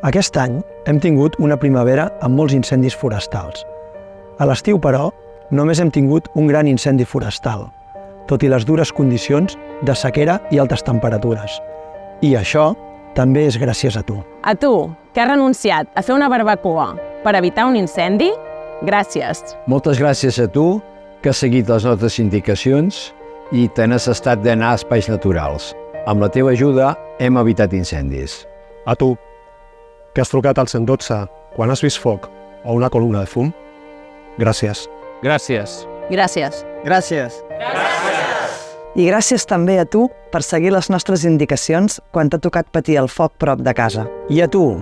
Aquest any hem tingut una primavera amb molts incendis forestals. A l'estiu, però, només hem tingut un gran incendi forestal, tot i les dures condicions de sequera i altes temperatures. I això també és gràcies a tu. A tu, que has renunciat a fer una barbacoa per evitar un incendi, gràcies. Moltes gràcies a tu, que has seguit les nostres indicacions i te n'has estat d'anar a espais naturals. Amb la teva ajuda hem evitat incendis. A tu, que has trucat al 112 quan has vist foc o una columna de fum, gràcies. Gràcies. Gràcies. Gràcies. I gràcies també a tu per seguir les nostres indicacions quan t'ha tocat patir el foc prop de casa. I a tu,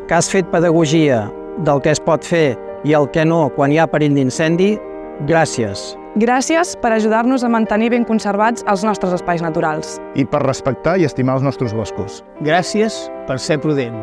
que has fet pedagogia del que es pot fer i el que no quan hi ha perill d'incendi, gràcies. Gràcies per ajudar-nos a mantenir ben conservats els nostres espais naturals. I per respectar i estimar els nostres boscos. Gràcies per ser prudent.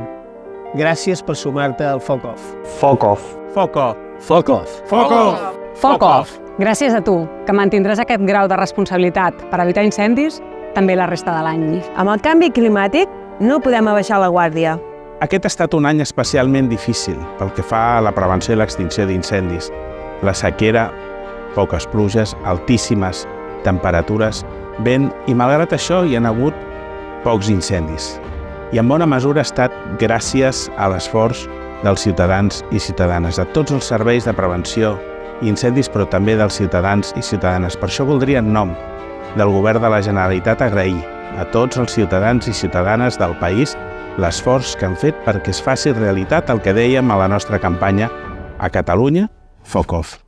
Gràcies per sumar-te al Foc Off. Foc off. Foc off. Foc off! Foc off! Foc off. Gràcies a tu, que mantindràs aquest grau de responsabilitat per evitar incendis també la resta de l'any. Amb el canvi climàtic no podem abaixar la guàrdia. Aquest ha estat un any especialment difícil pel que fa a la prevenció i l'extinció d'incendis. La sequera, poques pluges, altíssimes temperatures, vent i malgrat això hi ha hagut pocs incendis. I en bona mesura ha estat gràcies a l'esforç dels ciutadans i ciutadanes, de tots els serveis de prevenció i incendis, però també dels ciutadans i ciutadanes. Per això voldria, en nom del Govern de la Generalitat, agrair a tots els ciutadans i ciutadanes del país l'esforç que han fet perquè es faci realitat el que dèiem a la nostra campanya a Catalunya, Foc Off.